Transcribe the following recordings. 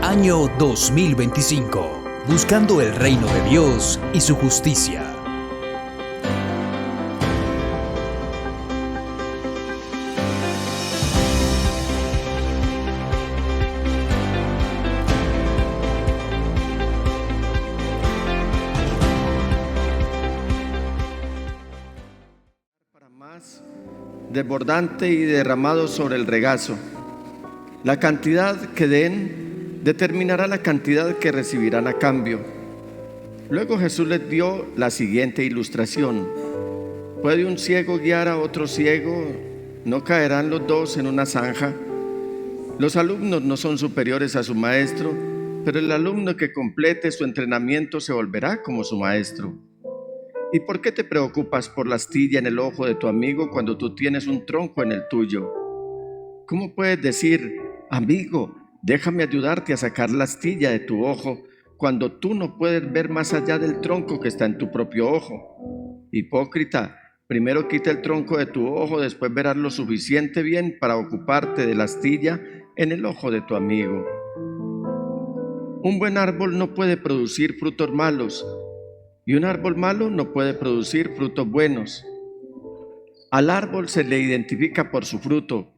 Año 2025. Buscando el reino de Dios y su justicia. Para más desbordante y derramado sobre el regazo. La cantidad que den determinará la cantidad que recibirán a cambio. Luego Jesús les dio la siguiente ilustración: ¿puede un ciego guiar a otro ciego? ¿No caerán los dos en una zanja? Los alumnos no son superiores a su maestro, pero el alumno que complete su entrenamiento se volverá como su maestro. ¿Y por qué te preocupas por la astilla en el ojo de tu amigo cuando tú tienes un tronco en el tuyo? ¿Cómo puedes decir: amigo, déjame ayudarte a sacar la astilla de tu ojo, cuando tú no puedes ver más allá del tronco que está en tu propio ojo? Hipócrita, primero quita el tronco de tu ojo, después verás lo suficiente bien para ocuparte de la astilla en el ojo de tu amigo. Un buen árbol no puede producir frutos malos, y un árbol malo no puede producir frutos buenos. Al árbol se le identifica por su fruto.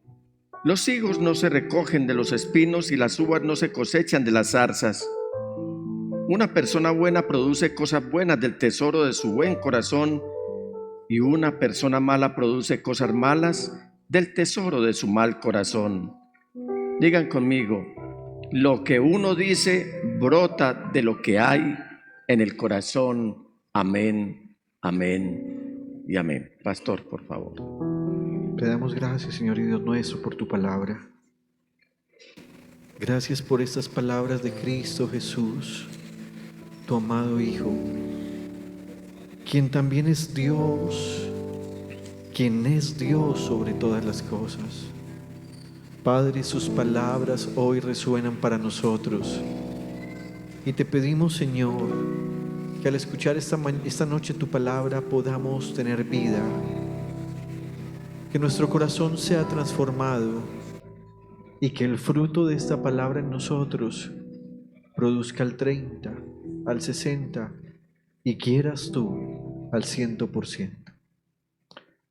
Los higos no se recogen de los espinos y las uvas no se cosechan de las zarzas. Una persona buena produce cosas buenas del tesoro de su buen corazón, y una persona mala produce cosas malas del tesoro de su mal corazón. Digan conmigo: lo que uno dice brota de lo que hay en el corazón. Amén, amén y amén. Pastor, por favor. Te damos gracias, Señor y Dios nuestro, por tu palabra. Gracias por estas palabras de Cristo Jesús, tu amado Hijo, quien también es Dios, quien es Dios sobre todas las cosas. Padre, sus palabras hoy resuenan para nosotros. Y te pedimos, Señor, que al escuchar esta noche tu palabra podamos tener vida. Que nuestro corazón sea transformado y que el fruto de esta palabra en nosotros produzca al 30, al 60 y quieras tú al 100%.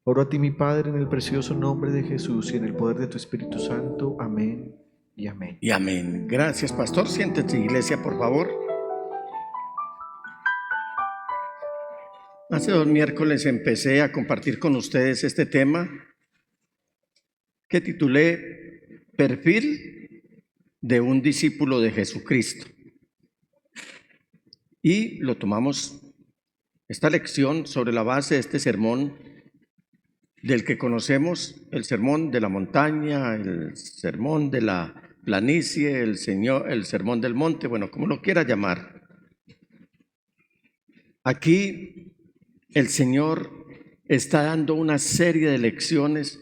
Oro a ti, mi Padre, en el precioso nombre de Jesús y en el poder de tu Espíritu Santo. Amén y amén. Y amén. Gracias, pastor. Siéntete, iglesia, por favor. Hace 2 miércoles empecé a compartir con ustedes este tema que titulé Perfil de un discípulo de Jesucristo. Y lo tomamos, esta lección, sobre la base de este sermón del que conocemos: el sermón de la montaña, el sermón de la planicie, el sermón del monte, bueno, como lo quiera llamar. Aquí el Señor está dando una serie de lecciones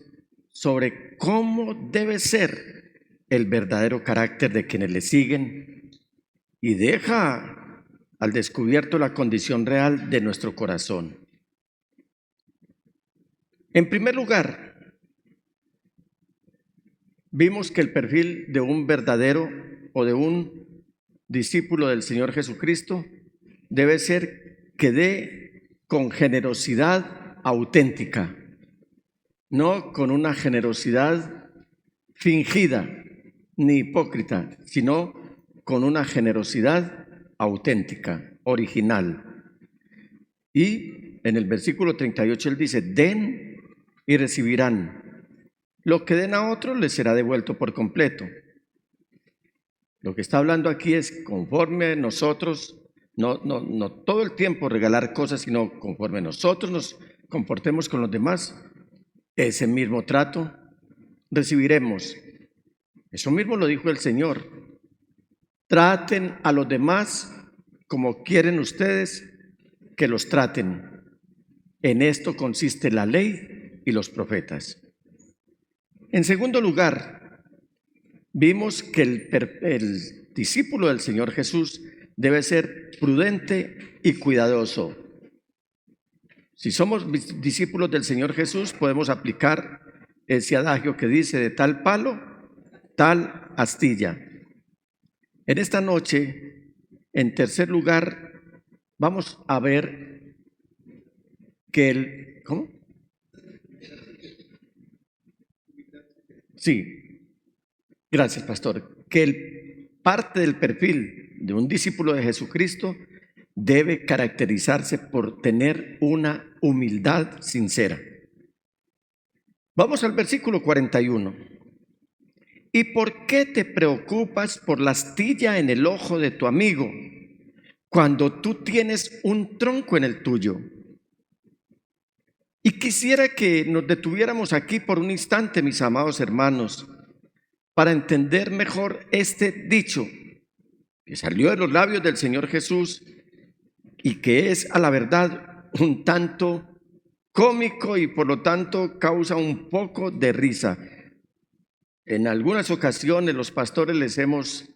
sobre cómo debe ser el verdadero carácter de quienes le siguen, y deja al descubierto la condición real de nuestro corazón. En primer lugar, vimos que el perfil de un verdadero o de un discípulo del Señor Jesucristo debe ser que dé con generosidad auténtica, no con una generosidad fingida ni hipócrita, sino con una generosidad auténtica, original. Y en el versículo 38 él dice: den y recibirán. Lo que den a otros les será devuelto por completo. Lo que está hablando aquí es conforme nosotros, no todo el tiempo regalar cosas, sino conforme nosotros nos comportemos con los demás, ese mismo trato recibiremos. Eso mismo lo dijo el Señor: traten a los demás como quieren ustedes que los traten. En esto consiste la ley y los profetas. En segundo lugar, vimos que el discípulo del Señor Jesús debe ser prudente y cuidadoso. Si somos discípulos del Señor Jesús, podemos aplicar ese adagio que dice: de tal palo, tal astilla. En esta noche, en tercer lugar, vamos a ver que ¿cómo? Sí, gracias, pastor. Que parte del perfil de un discípulo de Jesucristo debe caracterizarse por tener una humildad sincera. Vamos al versículo 41. ¿Y por qué te preocupas por la astilla en el ojo de tu amigo cuando tú tienes un tronco en el tuyo? Y quisiera que nos detuviéramos aquí por un instante, mis amados hermanos, para entender mejor este dicho que salió de los labios del Señor Jesús y que es a la verdad un tanto cómico y por lo tanto causa un poco de risa. En algunas ocasiones los pastores les hemos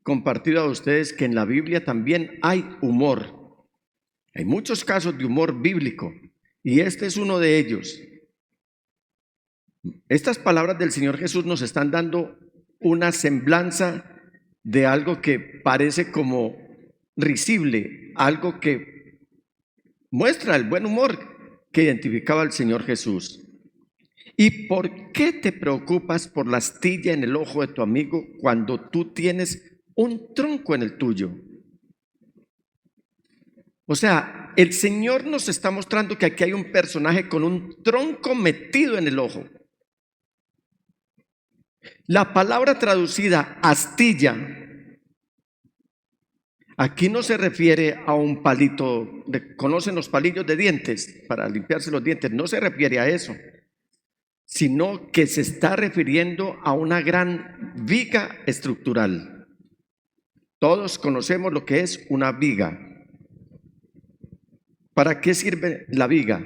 compartido a ustedes que en la Biblia también hay humor. Hay muchos casos de humor bíblico y este es uno de ellos. Estas palabras del Señor Jesús nos están dando una semblanza de algo que parece como risible, algo que muestra el buen humor que identificaba el Señor Jesús. ¿Y por qué te preocupas por la astilla en el ojo de tu amigo cuando tú tienes un tronco en el tuyo? O sea, el Señor nos está mostrando que aquí hay un personaje con un tronco metido en el ojo. La palabra traducida astilla aquí no se refiere a un palito, ¿conocen los palillos de dientes para limpiarse los dientes? No se refiere a eso, sino que se está refiriendo a una gran viga estructural. Todos conocemos lo que es una viga. ¿Para qué sirve la viga?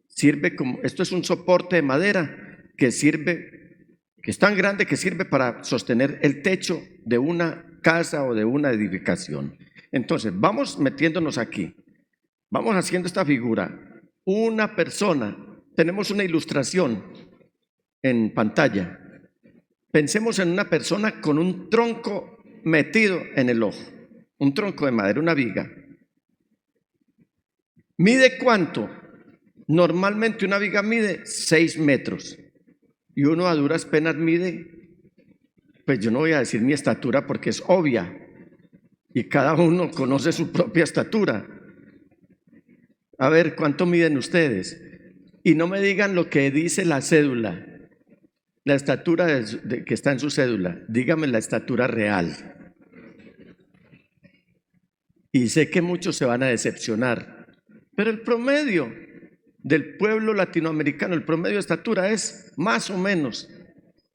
Sirve como, esto es un soporte de madera que sirve, que es tan grande que sirve para sostener el techo de una casa o de una edificación. Entonces, vamos metiéndonos aquí, vamos haciendo esta figura. Una persona, tenemos una ilustración en pantalla. Pensemos en una persona con un tronco metido en el ojo, un tronco de madera, una viga. ¿Mide cuánto? Normalmente una viga mide 6 metros y uno a duras penas mide, pues yo no voy a decir mi estatura porque es obvia y cada uno conoce su propia estatura. A ver, ¿cuánto miden ustedes? Y no me digan lo que dice la cédula, la estatura que está en su cédula, dígame la estatura real. Y sé que muchos se van a decepcionar. Pero el promedio del pueblo latinoamericano, el promedio de estatura es más o menos.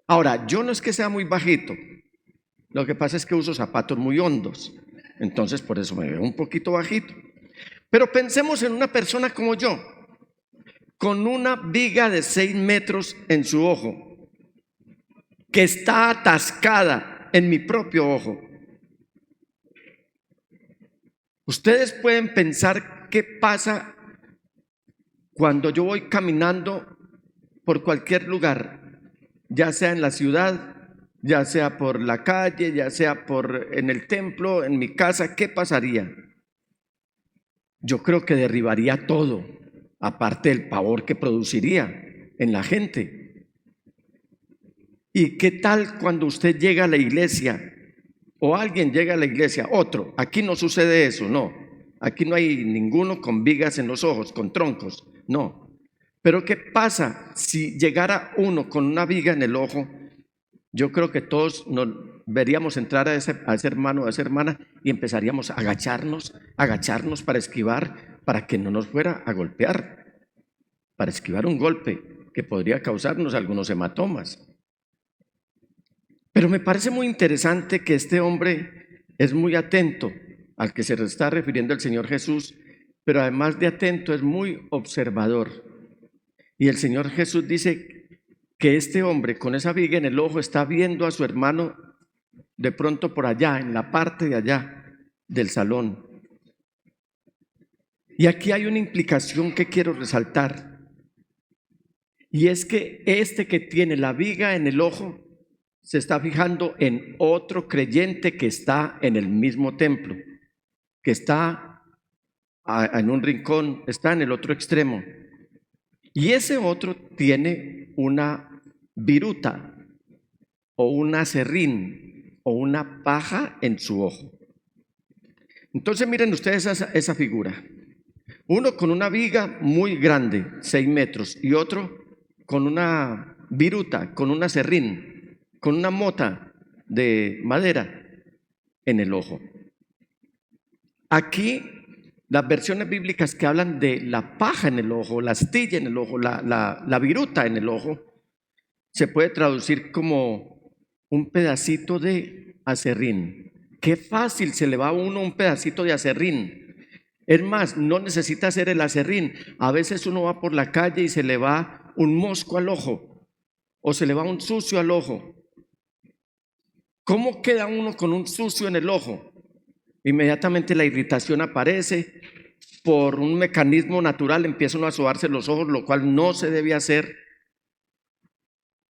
Ahora, yo no es que sea muy bajito, lo que pasa es que uso zapatos muy hondos, entonces por eso me veo un poquito bajito. Pero pensemos en una persona como yo, con una viga de 6 metros en su ojo, que está atascada en mi propio ojo. Ustedes pueden pensar qué pasa cuando yo voy caminando por cualquier lugar, ya sea en la ciudad, ya sea por la calle, ya sea en el templo, en mi casa. ¿Qué pasaría? Yo creo que derribaría todo, aparte del pavor que produciría en la gente. ¿Y qué tal cuando usted llega a la iglesia o alguien llega a la iglesia? Otro, aquí no sucede eso, no. Aquí no hay ninguno con vigas en los ojos, con troncos, no. Pero ¿qué pasa si llegara uno con una viga en el ojo? Yo creo que todos nos veríamos entrar a ese hermano o a esa hermana y empezaríamos a agacharnos para esquivar, para que no nos fuera a golpear, para esquivar un golpe que podría causarnos algunos hematomas. Pero me parece muy interesante que este hombre es muy atento al que se está refiriendo el Señor Jesús, pero además de atento es muy observador. Y el Señor Jesús dice que este hombre con esa viga en el ojo está viendo a su hermano de pronto por allá, en la parte de allá del salón. Y aquí hay una implicación que quiero resaltar, y es que este que tiene la viga en el ojo se está fijando en otro creyente que está en el mismo templo, que está en un rincón, está en el otro extremo. Y ese otro tiene una viruta o un aserrín o una paja en su ojo. Entonces miren ustedes esa figura. Uno con una viga muy grande, 6 metros, y otro con una viruta, con un aserrín, con una mota de madera en el ojo. Aquí las versiones bíblicas que hablan de la paja en el ojo, la astilla en el ojo, la viruta en el ojo, se puede traducir como un pedacito de aserrín. Qué fácil se le va a uno un pedacito de aserrín. Es más, no necesita hacer el aserrín. A veces uno va por la calle y se le va un mosco al ojo o se le va un sucio al ojo. ¿Cómo queda uno con un sucio en el ojo? Inmediatamente la irritación aparece, por un mecanismo natural empieza uno a sobarse los ojos, lo cual no se debe hacer.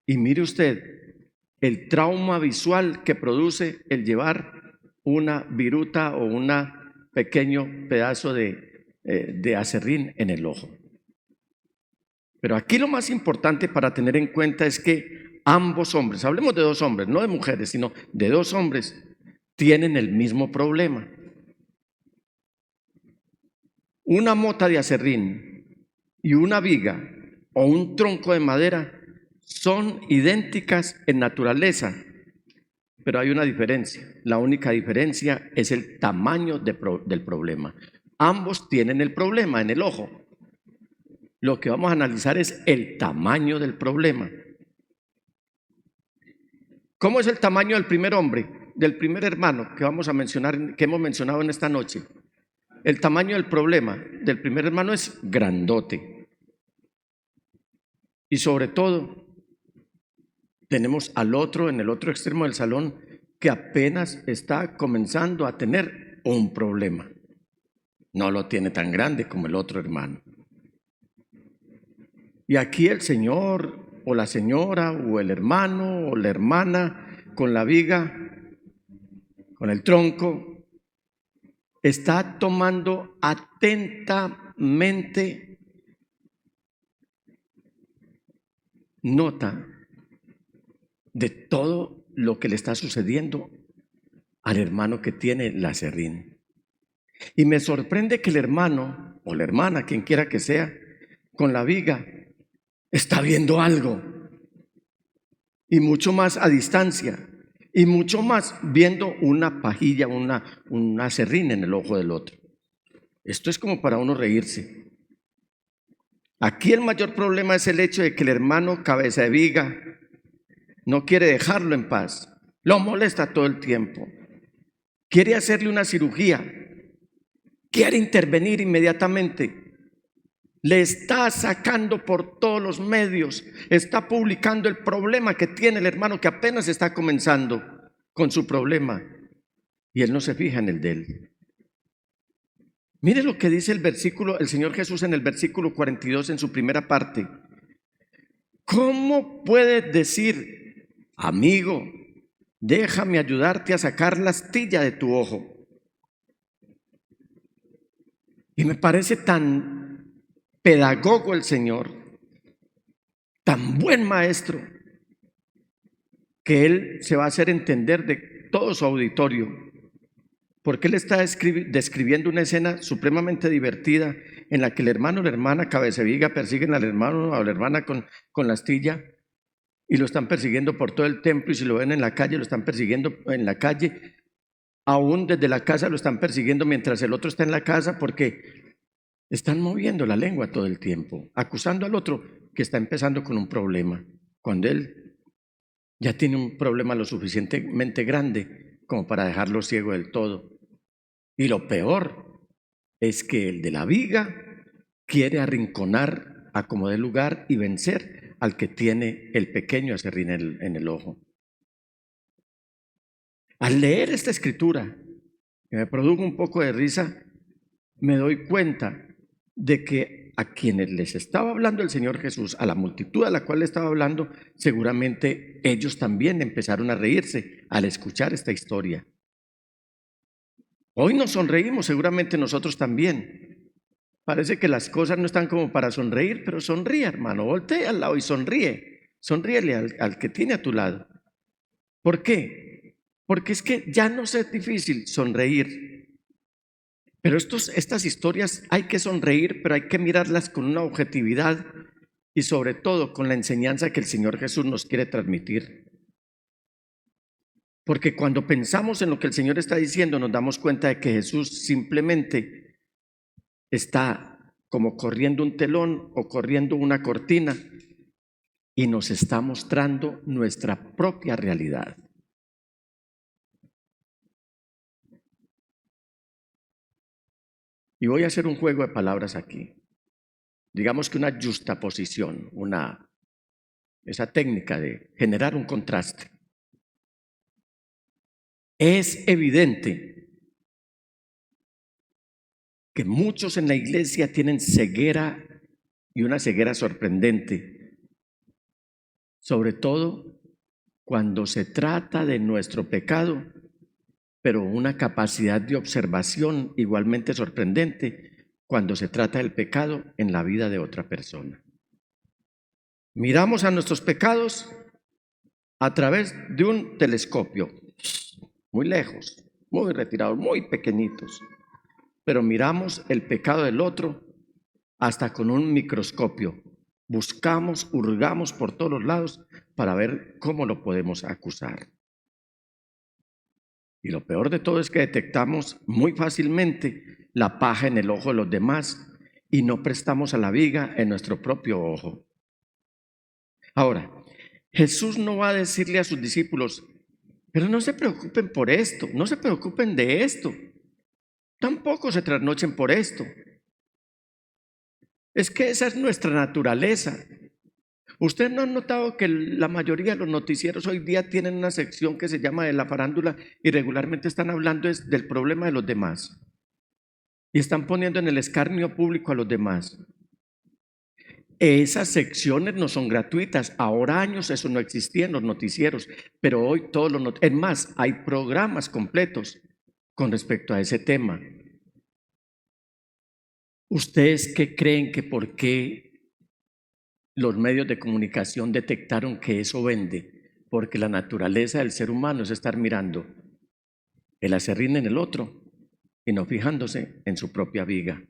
Y mire usted el trauma visual que produce el llevar una viruta o un pequeño pedazo de aserrín en el ojo. Pero aquí lo más importante para tener en cuenta es que ambos hombres, hablemos de dos hombres, no de mujeres, sino de dos hombres, tienen el mismo problema. Una mota de aserrín y una viga o un tronco de madera son idénticas en naturaleza, pero hay una diferencia. La única diferencia es el tamaño del problema. Ambos tienen el problema en el ojo. Lo que vamos a analizar es el tamaño del problema. ¿Cómo es el tamaño del primer hombre, del primer hermano que vamos a mencionar, que hemos mencionado en esta noche? El tamaño del problema del primer hermano es grandote. Y sobre todo, tenemos al otro en el otro extremo del salón que apenas está comenzando a tener un problema. No lo tiene tan grande como el otro hermano. Y aquí el señor o la señora o el hermano o la hermana con la viga, con el tronco, está tomando atentamente nota de todo lo que le está sucediendo al hermano que tiene la aserrín. Y me sorprende que el hermano o la hermana, quien quiera que sea, con la viga, está viendo algo, y mucho más a distancia, y mucho más viendo una pajilla, un aserrín en el ojo del otro. Esto es como para uno reírse. Aquí el mayor problema es el hecho de que el hermano cabeza de viga no quiere dejarlo en paz, lo molesta todo el tiempo, quiere hacerle una cirugía, quiere intervenir inmediatamente. Le está sacando por todos los medios, está publicando el problema que tiene el hermano que apenas está comenzando con su problema y él no se fija en el de él. Mire lo que dice el Señor Jesús en el versículo 42 en su primera parte. ¿Cómo puedes decir, amigo, déjame ayudarte a sacar la astilla de tu ojo? Y me parece tan pedagogo el Señor, tan buen maestro, que Él se va a hacer entender de todo su auditorio, porque Él está describiendo una escena supremamente divertida en la que el hermano o la hermana cabeceviga persiguen al hermano o a la hermana con la astilla y lo están persiguiendo por todo el templo, y si lo ven en la calle, lo están persiguiendo en la calle, aún desde la casa lo están persiguiendo mientras el otro está en la casa, porque están moviendo la lengua todo el tiempo, acusando al otro que está empezando con un problema, cuando él ya tiene un problema lo suficientemente grande como para dejarlo ciego del todo. Y lo peor es que el de la viga quiere arrinconar a como dé lugar y vencer al que tiene el pequeño aserrín en el ojo. Al leer esta escritura, que me produjo un poco de risa, me doy cuenta de que a quienes les estaba hablando el Señor Jesús, a la multitud a la cual le estaba hablando, seguramente ellos también empezaron a reírse al escuchar esta historia. Hoy nos sonreímos, seguramente nosotros también. Parece que las cosas no están como para sonreír, pero sonríe, hermano, voltea al lado y sonríe. Sonríele al que tiene a tu lado. ¿Por qué? Porque es que ya no es difícil sonreír. Pero estas historias hay que sonreír, pero hay que mirarlas con una objetividad y sobre todo con la enseñanza que el Señor Jesús nos quiere transmitir. Porque cuando pensamos en lo que el Señor está diciendo, nos damos cuenta de que Jesús simplemente está como corriendo un telón o corriendo una cortina y nos está mostrando nuestra propia realidad. Y voy a hacer un juego de palabras aquí. Digamos que una justaposición, esa técnica de generar un contraste. Es evidente que muchos en la iglesia tienen ceguera y una ceguera sorprendente, sobre todo cuando se trata de nuestro pecado, pero una capacidad de observación igualmente sorprendente cuando se trata del pecado en la vida de otra persona. Miramos a nuestros pecados a través de un telescopio, muy lejos, muy retirados, muy pequeñitos, pero miramos el pecado del otro hasta con un microscopio. Buscamos, hurgamos por todos los lados para ver cómo lo podemos acusar. Y lo peor de todo es que detectamos muy fácilmente la paja en el ojo de los demás y no prestamos a la viga en nuestro propio ojo. Ahora, Jesús no va a decirle a sus discípulos, pero no se preocupen por esto, no se preocupen de esto, tampoco se trasnochen por esto. Es que esa es nuestra naturaleza. ¿Ustedes no han notado que la mayoría de los noticieros hoy día tienen una sección que se llama de la farándula y regularmente están hablando del problema de los demás? Y están poniendo en el escarnio público a los demás. Esas secciones no son gratuitas. Ahora años eso no existía en los noticieros, pero hoy todos los es más, hay programas completos con respecto a ese tema. ¿Ustedes qué creen que por qué los medios de comunicación detectaron que eso vende? Porque la naturaleza del ser humano es estar mirando el aserrín en el otro y no fijándose en su propia viga.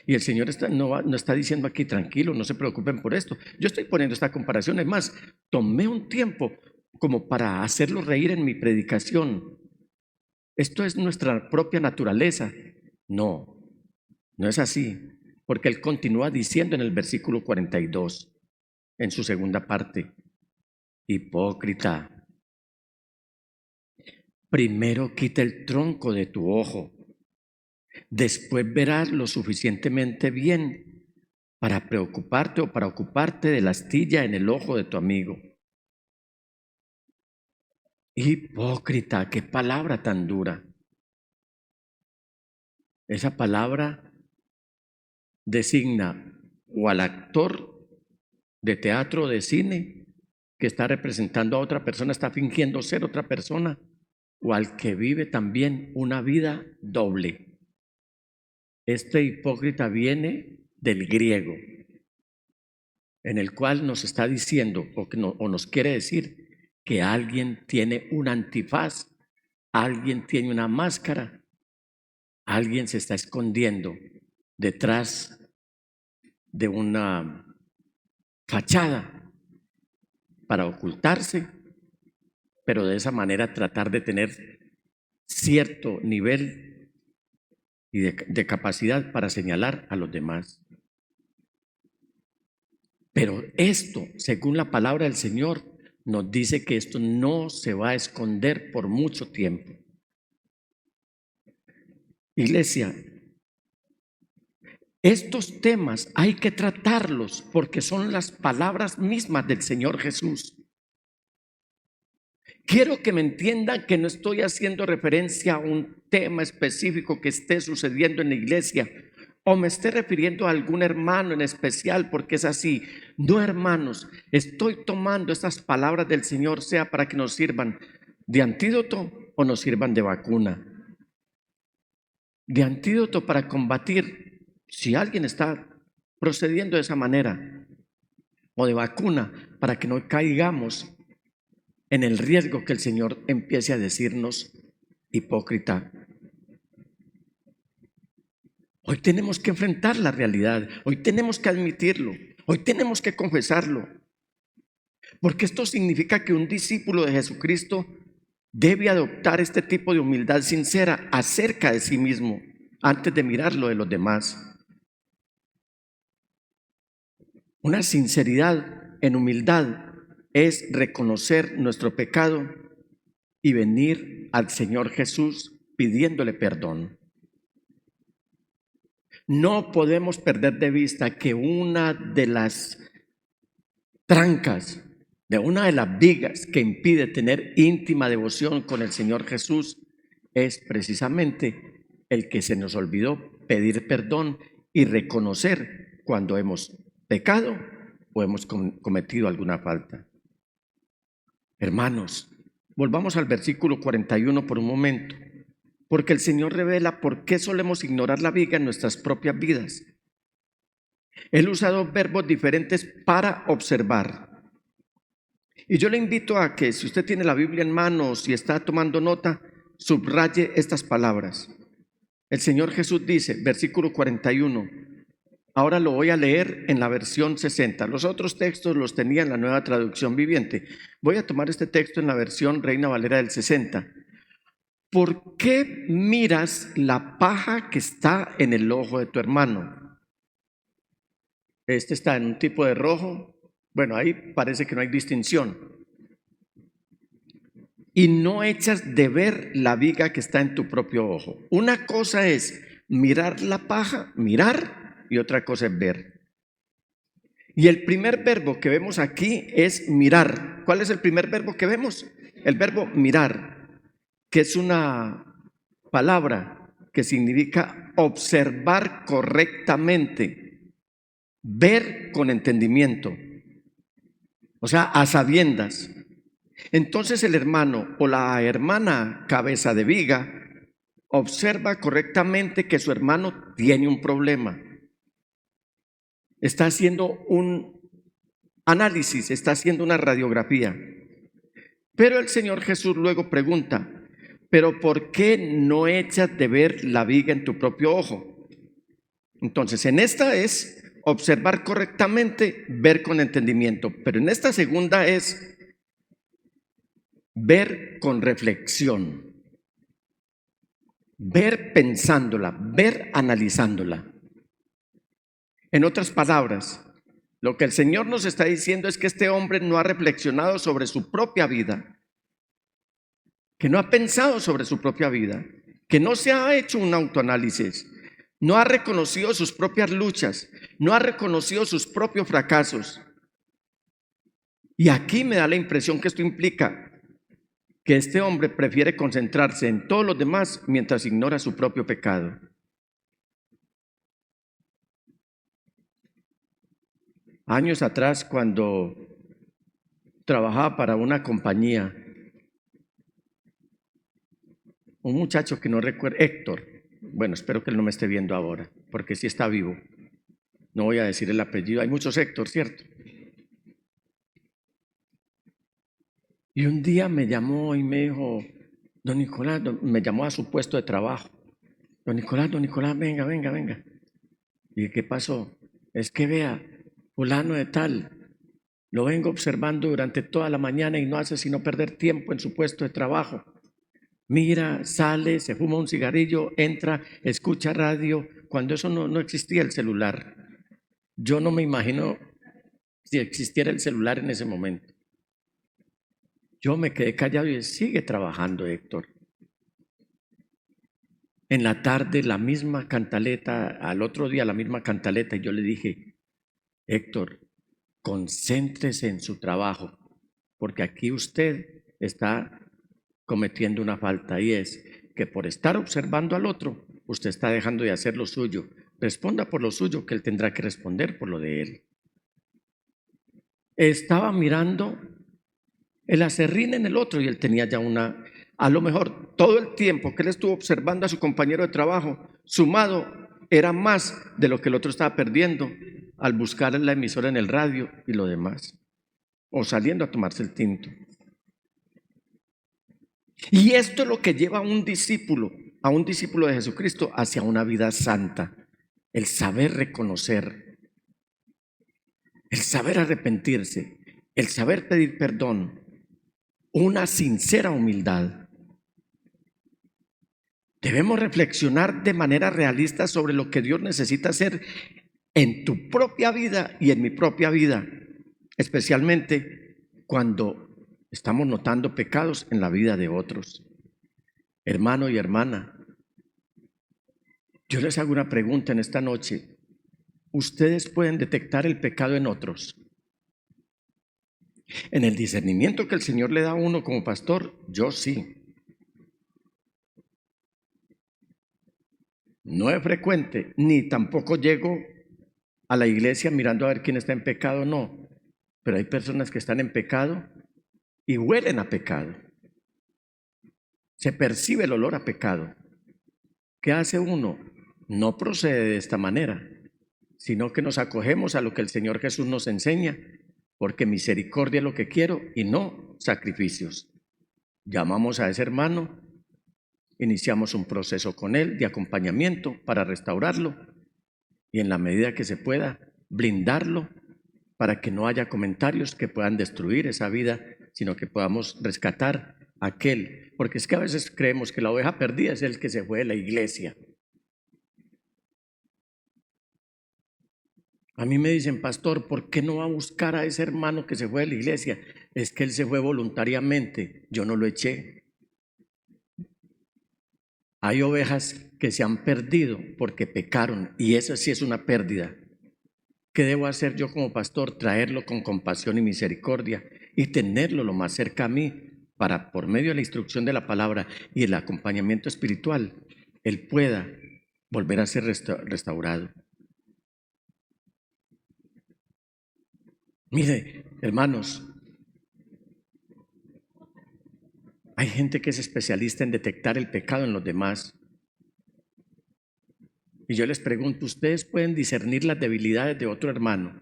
Y el Señor no está diciendo aquí, tranquilo, no se preocupen por esto. Yo estoy poniendo esta comparación, es más, tomé un tiempo como para hacerlo reír en mi predicación. Esto es nuestra propia naturaleza. No, no es así, porque Él continúa diciendo en el versículo 42, en su segunda parte, hipócrita, primero quita el tronco de tu ojo, después verás lo suficientemente bien para preocuparte o para ocuparte de la astilla en el ojo de tu amigo. Hipócrita, qué palabra tan dura. Esa palabra designa o al actor de teatro o de cine que está representando a otra persona, está fingiendo ser otra persona, o al que vive también una vida doble. Este hipócrita viene del griego, en el cual nos está diciendo o nos quiere decir que alguien tiene un antifaz, alguien tiene una máscara, alguien se está escondiendo detrás de una fachada para ocultarse, pero de esa manera tratar de tener cierto nivel y de capacidad para señalar a los demás. Pero esto, según la palabra del Señor, nos dice que esto no se va a esconder por mucho tiempo. Iglesia, estos temas hay que tratarlos porque son las palabras mismas del Señor Jesús. Quiero que me entiendan que no estoy haciendo referencia a un tema específico que esté sucediendo en la iglesia o me esté refiriendo a algún hermano en especial, porque es así. No, hermanos, estoy tomando estas palabras del Señor, sea para que nos sirvan de antídoto o nos sirvan de vacuna. De antídoto para combatir si alguien está procediendo de esa manera, o de vacuna para que no caigamos en el riesgo que el Señor empiece a decirnos hipócrita. Hoy tenemos que enfrentar la realidad, hoy tenemos que admitirlo, hoy tenemos que confesarlo, porque esto significa que un discípulo de Jesucristo debe adoptar este tipo de humildad sincera acerca de sí mismo antes de mirar lo de los demás. Una sinceridad en humildad es reconocer nuestro pecado y venir al Señor Jesús pidiéndole perdón. No podemos perder de vista que una de las trancas, de una de las vigas que impide tener íntima devoción con el Señor Jesús es precisamente el que se nos olvidó pedir perdón y reconocer cuando hemos pecado o hemos cometido alguna falta. Hermanos, volvamos al versículo 41 por un momento, porque el Señor revela por qué solemos ignorar la viga en nuestras propias vidas. Él usa dos verbos diferentes para observar. Y yo le invito a que, si usted tiene la Biblia en mano o si está tomando nota, subraye estas palabras. El Señor Jesús dice, versículo 41, ahora lo voy a leer en la versión 60. Los otros textos los tenía en la Nueva Traducción Viviente. Voy a tomar este texto en la versión Reina Valera del 60. ¿Por qué miras la paja que está en el ojo de tu hermano? Este está en un tipo de rojo. Bueno, ahí parece que no hay distinción. Y no echas de ver la viga que está en tu propio ojo. Una cosa es mirar la paja, mirar, y otra cosa es ver. Y el primer verbo que vemos aquí es mirar. ¿Cuál es el primer verbo que vemos? El verbo mirar, que es una palabra que significa observar correctamente, ver con entendimiento, o sea, a sabiendas. Entonces el hermano o la hermana cabeza de viga observa correctamente que su hermano tiene un problema. Está haciendo un análisis, está haciendo una radiografía. Pero el Señor Jesús luego pregunta, ¿pero por qué no echas de ver la viga en tu propio ojo? Entonces, en esta es observar correctamente, ver con entendimiento. Pero en esta segunda es ver con reflexión, ver pensándola, ver analizándola. En otras palabras, lo que el Señor nos está diciendo es que este hombre no ha reflexionado sobre su propia vida, que no ha pensado sobre su propia vida, que no se ha hecho un autoanálisis, no ha reconocido sus propias luchas, no ha reconocido sus propios fracasos. Y aquí me da la impresión que esto implica que este hombre prefiere concentrarse en todos los demás mientras ignora su propio pecado. Años atrás, cuando trabajaba para una compañía, un muchacho que no recuerdo, Héctor, bueno, espero que él no me esté viendo ahora, porque sí está vivo, no voy a decir el apellido, hay muchos Héctor, ¿cierto? Y un día me llamó y me dijo, don Nicolás, me llamó a su puesto de trabajo, don Nicolás, venga. ¿Y qué pasó? Es que vea, fulano de tal, lo vengo observando durante toda la mañana y no hace sino perder tiempo en su puesto de trabajo. Mira, sale, se fuma un cigarrillo, entra, escucha radio, cuando eso no existía el celular. Yo no me imagino si existiera el celular en ese momento. Yo me quedé callado y sigue trabajando, Héctor. En la tarde la misma cantaleta, al otro día la misma cantaleta, y yo le dije, Héctor, concéntrese en su trabajo, porque aquí usted está cometiendo una falta, y es que por estar observando al otro, usted está dejando de hacer lo suyo. responda por lo suyo, que él tendrá que responder por lo de él. Estaba mirando el aserrín en el otro y él tenía ya a lo mejor todo el tiempo que él estuvo observando a su compañero de trabajo, sumado, era más de lo que el otro estaba perdiendo al buscar la emisora en el radio y lo demás, o saliendo a tomarse el tinto. Y esto es lo que lleva a un discípulo de Jesucristo hacia una vida santa, el saber reconocer, el saber arrepentirse, el saber pedir perdón, una sincera humildad. Debemos reflexionar de manera realista sobre lo que Dios necesita hacer en tu propia vida y en mi propia vida, especialmente cuando estamos notando pecados en la vida de otros. Hermano y hermana, yo les hago una pregunta en esta noche. ¿Ustedes pueden detectar el pecado en otros? En el discernimiento que el Señor le da a uno como pastor, yo sí. No es frecuente, ni tampoco llego a la iglesia mirando a ver quién está en pecado, no. Pero hay personas que están en pecado y huelen a pecado. Se percibe el olor a pecado. ¿Qué hace uno? No procede de esta manera, sino que nos acogemos a lo que el Señor Jesús nos enseña, porque misericordia es lo que quiero y no sacrificios. Llamamos a ese hermano, iniciamos un proceso con él de acompañamiento para restaurarlo y en la medida que se pueda blindarlo para que no haya comentarios que puedan destruir esa vida, sino que podamos rescatar aquel, porque es que a veces creemos que la oveja perdida es el que se fue de la iglesia. A mí me dicen, pastor, ¿por qué no va a buscar a ese hermano que se fue de la iglesia? Es que él se fue voluntariamente, yo no lo eché. Hay ovejas que se han perdido porque pecaron y esa sí es una pérdida. ¿Qué debo hacer yo como pastor? Traerlo con compasión y misericordia y tenerlo lo más cerca a mí para, por medio de la instrucción de la palabra y el acompañamiento espiritual, él pueda volver a ser restaurado. Mire, hermanos, hay gente que es especialista en detectar el pecado en los demás. Y yo les pregunto, ¿ustedes pueden discernir las debilidades de otro hermano?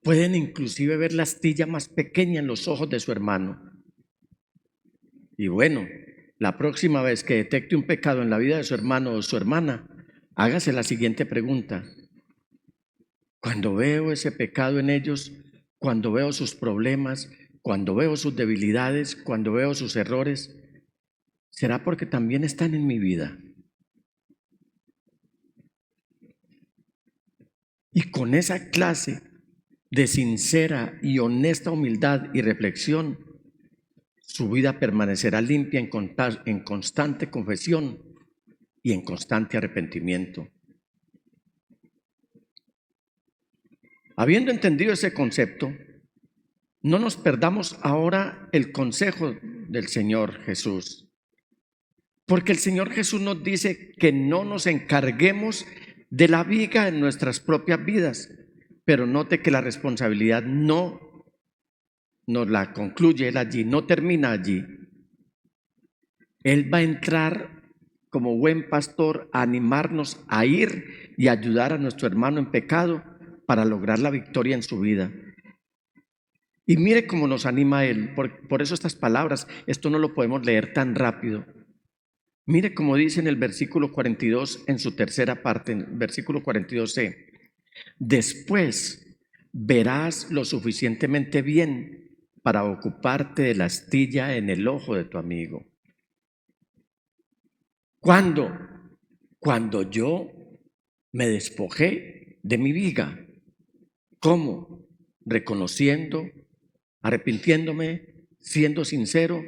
Pueden inclusive ver la astilla más pequeña en los ojos de su hermano. Y bueno, la próxima vez que detecte un pecado en la vida de su hermano o su hermana, hágase la siguiente pregunta. Cuando veo ese pecado en ellos, cuando veo sus problemas, cuando veo sus debilidades, cuando veo sus errores, ¿será porque también están en mi vida? Y con esa clase de sincera y honesta humildad y reflexión, su vida permanecerá limpia en constante confesión y en constante arrepentimiento. Habiendo entendido ese concepto, no nos perdamos ahora el consejo del Señor Jesús, porque el Señor Jesús nos dice que no nos encarguemos de la viga en nuestras propias vidas, pero note que la responsabilidad no nos la concluye Él allí, no termina allí. Él va a entrar como buen pastor a animarnos a ir y ayudar a nuestro hermano en pecado para lograr la victoria en su vida. Y mire cómo nos anima Él, por eso estas palabras, esto no lo podemos leer tan rápido. Mire cómo dice en el versículo 42, en su tercera parte, en el versículo 42c, después verás lo suficientemente bien para ocuparte de la astilla en el ojo de tu amigo. ¿Cuándo? Cuando yo me despojé de mi viga. ¿Cómo? Reconociendo, arrepintiéndome, siendo sincero,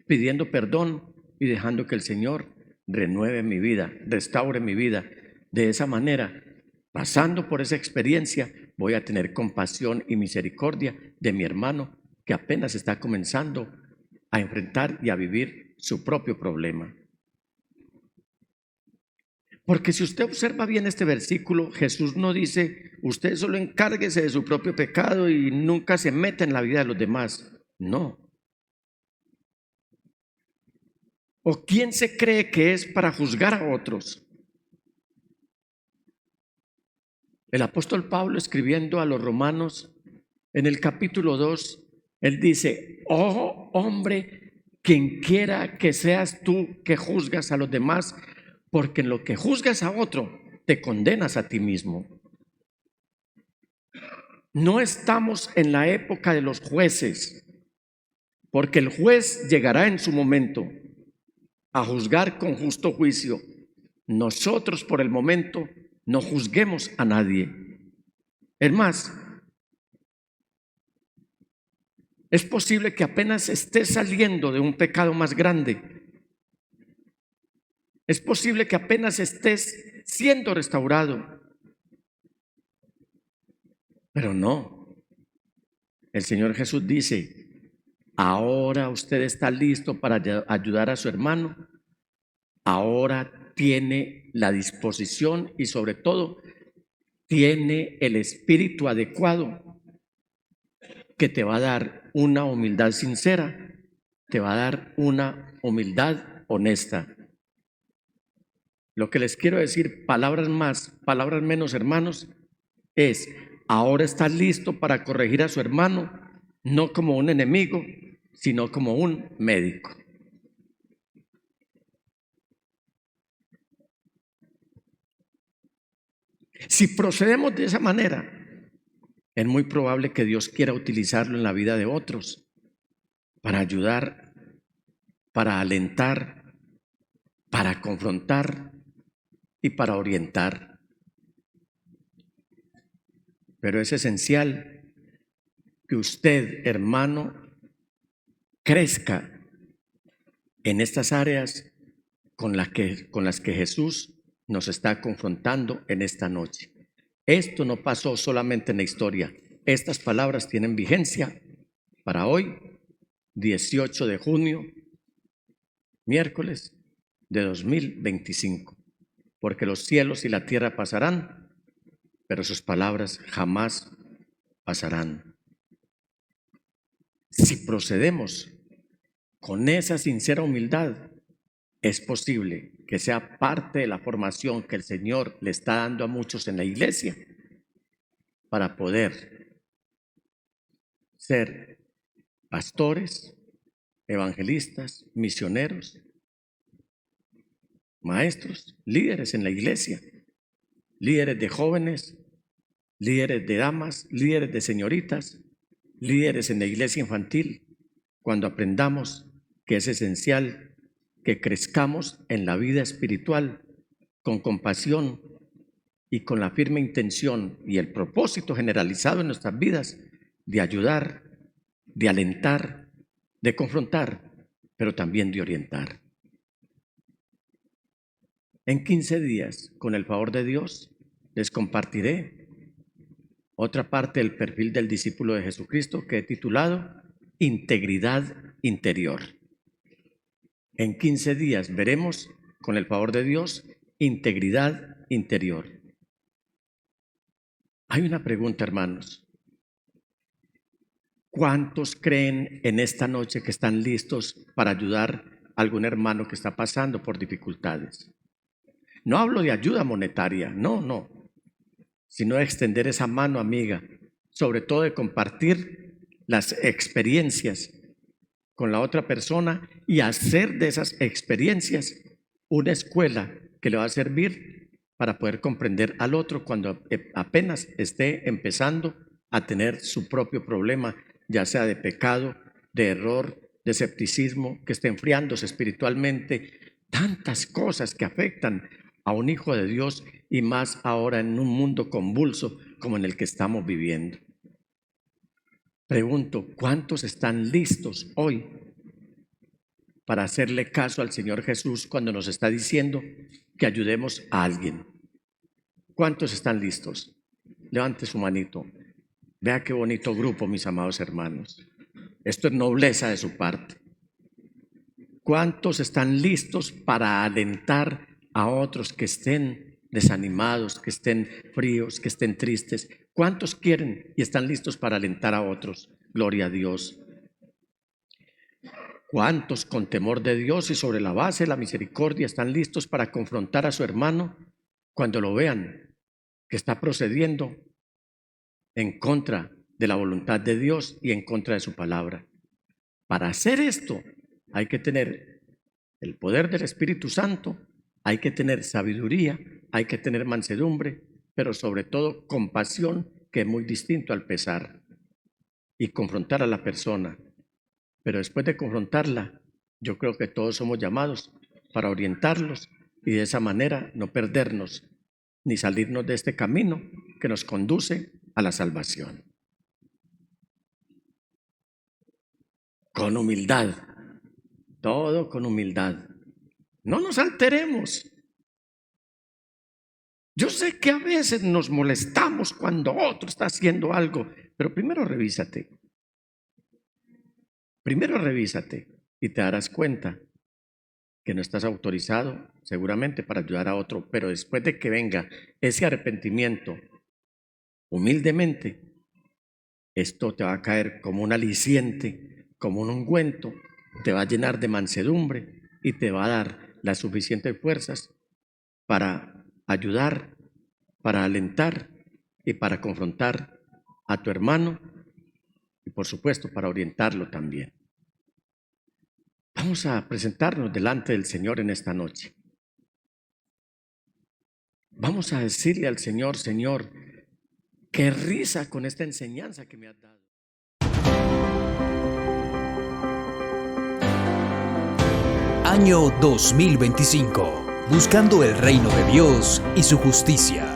pidiendo perdón y dejando que el Señor renueve mi vida, restaure mi vida. De esa manera, pasando por esa experiencia, voy a tener compasión y misericordia de mi hermano que apenas está comenzando a enfrentar y a vivir su propio problema. Porque si usted observa bien este versículo, Jesús no dice, usted solo encárguese de su propio pecado y nunca se meta en la vida de los demás. No. ¿O quién se cree que es para juzgar a otros? El apóstol Pablo, escribiendo a los romanos en el capítulo 2, él dice, oh hombre, quien quiera que seas tú que juzgas a los demás, porque en lo que juzgas a otro, te condenas a ti mismo. No estamos en la época de los jueces, porque el juez llegará en su momento a juzgar con justo juicio. Nosotros por el momento no juzguemos a nadie. Es más, es posible que apenas estés saliendo de un pecado más grande. Es posible que apenas estés siendo restaurado. Pero no. El Señor Jesús dice, ahora usted está listo para ayudar a su hermano. Ahora tiene la disposición y sobre todo tiene el espíritu adecuado que te va a dar una humildad sincera, te va a dar una humildad honesta. Lo que les quiero decir, palabras más, palabras menos, hermanos, es, ahora está listo para corregir a su hermano, no como un enemigo, sino como un médico. Si procedemos de esa manera, es muy probable que Dios quiera utilizarlo en la vida de otros, para ayudar, para alentar, para confrontar y para orientar. Pero es esencial que usted, hermano, crezca en estas áreas con las que Jesús nos está confrontando en esta noche. Esto no pasó solamente en la historia. Estas palabras tienen vigencia para hoy, 18 de junio, miércoles de 2025. Porque los cielos y la tierra pasarán, pero sus palabras jamás pasarán. Si procedemos con esa sincera humildad, es posible que sea parte de la formación que el Señor le está dando a muchos en la iglesia para poder ser pastores, evangelistas, misioneros, maestros, líderes en la iglesia, líderes de jóvenes, líderes de damas, líderes de señoritas, líderes en la iglesia infantil, cuando aprendamos que es esencial que crezcamos en la vida espiritual con compasión y con la firme intención y el propósito generalizado en nuestras vidas de ayudar, de alentar, de confrontar, pero también de orientar. En 15 días, con el favor de Dios, les compartiré otra parte del perfil del discípulo de Jesucristo que he titulado Integridad Interior. En 15 días veremos, con el favor de Dios, integridad interior. Hay una pregunta, hermanos. ¿Cuántos creen en esta noche que están listos para ayudar a algún hermano que está pasando por dificultades? No hablo de ayuda monetaria, no, sino de extender esa mano amiga, sobre todo de compartir las experiencias con la otra persona y hacer de esas experiencias una escuela que le va a servir para poder comprender al otro cuando apenas esté empezando a tener su propio problema, ya sea de pecado, de error, de escepticismo, que esté enfriándose espiritualmente, tantas cosas que afectan a un hijo de Dios y más ahora en un mundo convulso como en el que estamos viviendo. Pregunto, ¿cuántos están listos hoy para hacerle caso al Señor Jesús cuando nos está diciendo que ayudemos a alguien? ¿Cuántos están listos? Levante su manito. Vea qué bonito grupo, mis amados hermanos. Esto es nobleza de su parte. ¿Cuántos están listos para alentar a otros que estén desanimados, que estén fríos, que estén tristes. ¿Cuántos quieren y están listos para alentar a otros? Gloria a Dios. ¿Cuántos con temor de Dios y sobre la base de la misericordia están listos para confrontar a su hermano cuando lo vean que está procediendo en contra de la voluntad de Dios y en contra de su palabra? Para hacer esto hay que tener el poder del Espíritu Santo, hay que tener sabiduría, hay que tener mansedumbre, pero sobre todo compasión, que es muy distinto al pesar, y confrontar a la persona. Pero después de confrontarla, yo creo que todos somos llamados para orientarlos y de esa manera no perdernos ni salirnos de este camino que nos conduce a la salvación. Con humildad, todo con humildad. No nos alteremos. Yo sé que a veces nos molestamos cuando otro está haciendo algo, pero primero revísate. Primero revísate y te darás cuenta que no estás autorizado seguramente para ayudar a otro, pero después de que venga ese arrepentimiento, humildemente, esto te va a caer como un aliciente, como un ungüento, te va a llenar de mansedumbre y te va a dar las suficientes fuerzas para ayudar, para alentar y para confrontar a tu hermano y por supuesto para orientarlo también. Vamos a presentarnos delante del Señor en esta noche. Vamos a decirle al Señor: Señor, qué risa con esta enseñanza que me has dado. Año 2025. Buscando el reino de Dios y su justicia.